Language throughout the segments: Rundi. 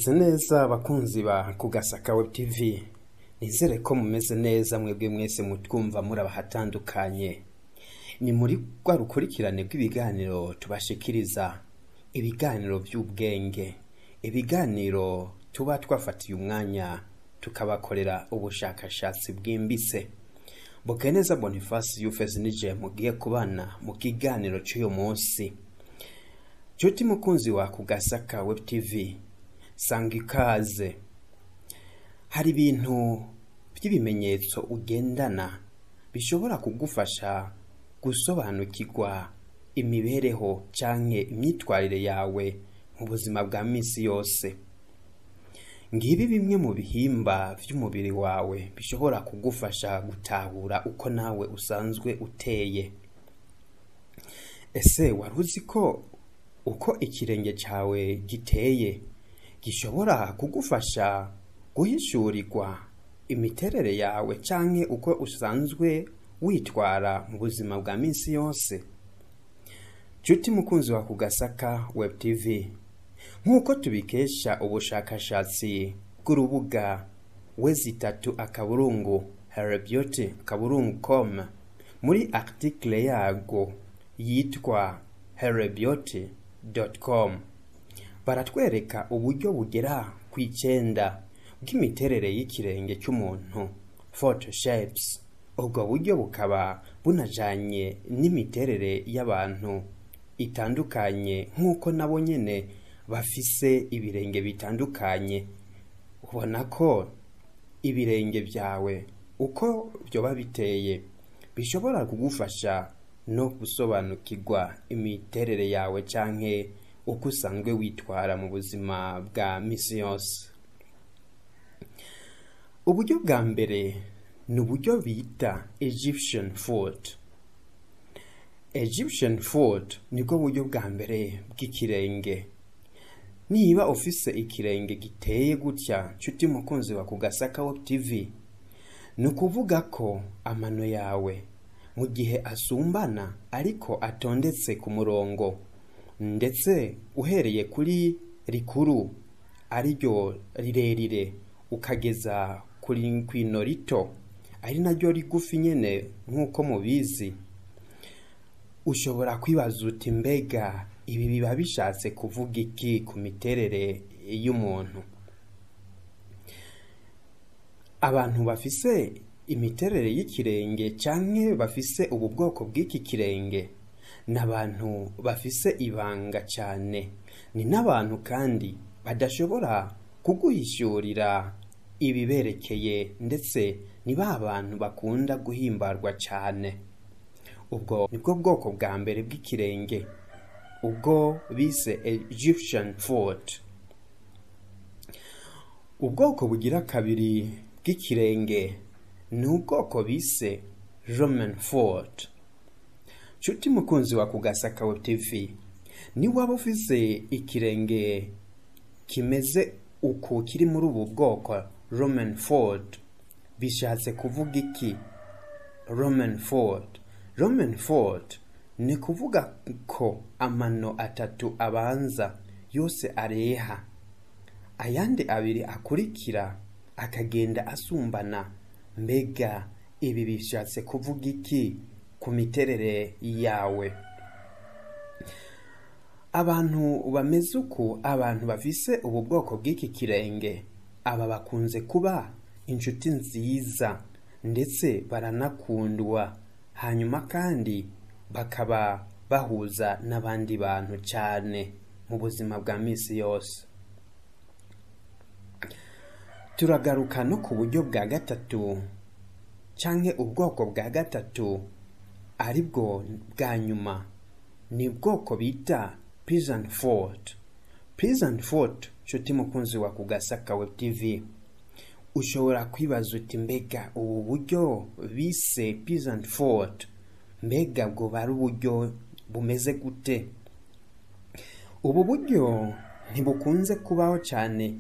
Mwaramutse neza bakunzi ba Kugasaka Web TV. Nizere ko mumeze neza mwebwe mwese mutwumva muri abahatandukanye. Ni muri rwa rukurikirane rw'ibiganiro tubashikiriza, ibiganiro by'ubwenge, ibiganiro tuba twafatiye umwanya tukabakorera ubushakashatsi bwimbitse. Bokeneza Boniface Yufezi nije mugiye kubana mu kiganiro cy'uyu munsi. Chuti mukunzi wa Kugasaka Web TV, sanga ikaze. Hari ibintu by'ibimenyetso ugendana bishobora kugufasha gusobanukirwa imibereho canke imyitwarire yawe mu buzima bwa misi yose. Ngibi bimwe mu bihimba by'umubiri wawe bishobora kugufasha gutahura uko nawe usanzwe uteye. Ese waruzi ko uko ikirenge cawe giteye gishobora kugufasha guhishurirwa imiterere yawe canke uko usanzwe witwara mu buzima bwa minsi yose? Chuti mukunzi wa Kugasaka Web TV, nkuko tubikesha ubushakashatsi bw'urubuga www.herebeauty.com muri article yago yitwa herebeauty.com, baratwereka uburyo bugera ku 9 bw'imiterere y'ikirenge cy'umuntu, photo shapes. Ubwo buryo bukaba bunajanye n'imiterere y'abantu itandukanye, nkuko nabo nyene bafise ibirenge bitandukanye. Ubona ko ibirenge byawe uko byoba biteye bishobora kugufasha no gusobanukirwa imiterere yawe canke uko usanzwe witwara mu buzima bwa misi yose. Uburyo bwa mbere ni uburyo bita Egyptian foot. Egyptian foot nibwo buryo bwa mbere bw'ikirenge. Niba ufise ikirenge giteye gutya, chuti mukunzi wa Kugasaka Web TV, ni ukuvuga ko amano yawe mu gihe asumbana ariko atondetse ku murongo, ndetse uhereye kuri rikuru ariryo rirerire ukageza kuri kwino rito ari naryo rigufi nyene nkuko mubizi, ushobora kwibaza uti mbega ibi biba bishatse kuvuga iki ku miterere y'umuntu? Abantu bafise imiterere y'ikirenge canke bafise ubu bwoko bw'iki kirenge n'abantu bafise ibanga cyane. Ni n'abantu kandi badashobora kuguhishurira ibiberekeye, ndetse ni ba bantu bakunda guhimbarwa cyane. Ubwo nibwo bwoko bwa mbere bw'ikirenge, ubwo bise Egyptian foot. Ubwoko bugira kabiri bw'ikirenge ni ubwoko bise Roman foot. Chuti mukunzi wa Kugasaka Web TV, ni waba ufise ikirenge kimeze uko kiri muri ubu bwoko Roman foot, bishatse kuvuga iki? Roman foot ni kuvuga ko amano atatu abanza yose areha, ayandi abiri akurikira akagenda asumbana. Mbega ibi bishatse kuvuga iki ku miterere yawe? Abantu bameze uku, abantu bafise ubu bwoko bw'iki kirenge, aba bakunze kuba inshuti nziza ndetse baranakundwa, hanyuma kandi bakaba bahuza n'abandi bantu cyane mu buzima bwa misi yose. Turagaruka no ku buryo bwa gatatu canke ubwoko bwa gatatu aribwo bwa nyuma, ni bwoko bita peasant foot. Peasant foot, chuti mukunzi wa Kugasaka Web TV, ushobora kwibaza uti mbega ubu buryo bise peasant foot, mbega bwo bari uburyo bumeze gute? Ubu buryo ntibukunze kubaho cyane.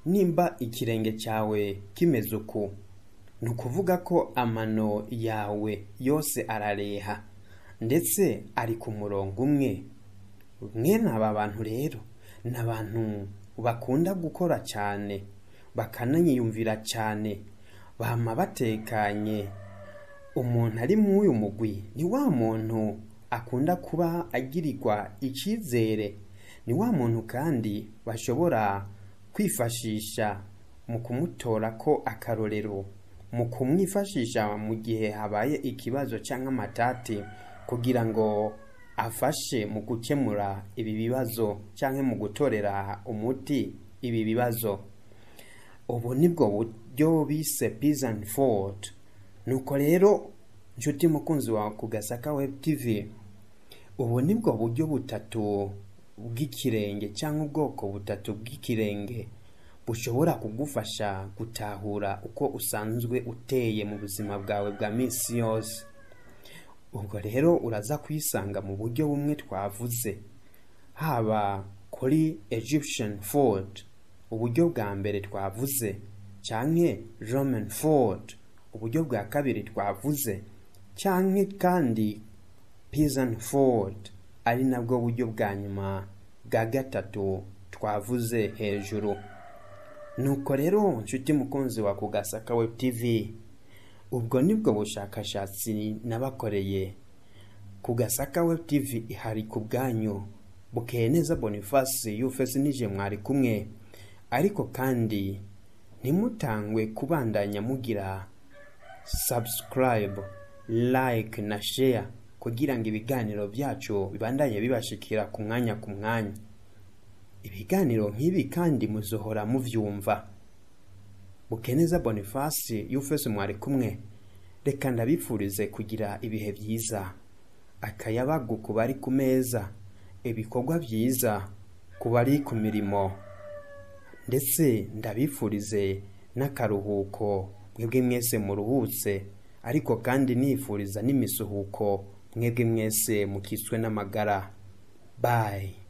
Nimba ikirenge cyawe kimeze uku, ni ukuvuga ko amano yawe yose arareha ndetse ari ku murongo umwe. Mwene aba bantu rero n'abantu bakunda gukora cyane bakananyiyumvira cyane bama batekanye. Umuntu ari mu uyu mugwi ni wa muntu akunda kuba agirirwa icyizere, ni wa muntu kandi bashobora kwifashisha mu kumutora ko akarorero, mu kumwifashisha mu gihe habaye ikibazo cyangwa amatati kugira ngo afashe mu gukemura ibi bibazo cyangwa mu gutorera umuti ibi bibazo. Ubu nibwo buryo bise peace and forward. Nuko rero nshuti mukunzi wa Kugasaka Web TV, ubu nibwo buryo butatu bw'ikirenge cyangwa ubwoko butatu bw'ikirenge bushobora kugufasha gutahura uko usanzwe uteye mu buzima bwawe bwa minsi yose. Ubwo rero uraza kwisanga mu buryo bumwe twavuze, haba kuri Egyptian forward uburyo bwa mbere twavuze, canke Roman forward uburyo bwa kabiri twavuze, canke kandi peasant forward ari nabwo buryo bwa nyuma bwa gatatu twavuze hejuru. Nuko rero nshuti mukunzi wa Kugasaka Web TV, ubwo nibwo bushakashatsi nabakoreye. Kugasaka Web TV ihari ku bwanyu. Bukeye neza Boniface Yufesi nije mwari kumwe, ariko kandi ntimutangwe kubandanya mugira subscribe, like na share kugira ngo ibiganiro byacu bibandanye bibashikira ku mwanya ku mwanya. Ibiganiro nk'ibi kandi muzohora muvyumva. Bukeneza Boniface Yufesi mwari kumwe, reka ndabifurize kugira ibihe byiza, akayabagu kubari ku meza, ibikorwa byiza kubari ku mirimo, ndetse ndabifurize n'akaruhuko mwebwe mwese muruhutse, ariko kandi nifuriza n'imisuhuko mwebwe mwese mukitswe n'amagara. Bye.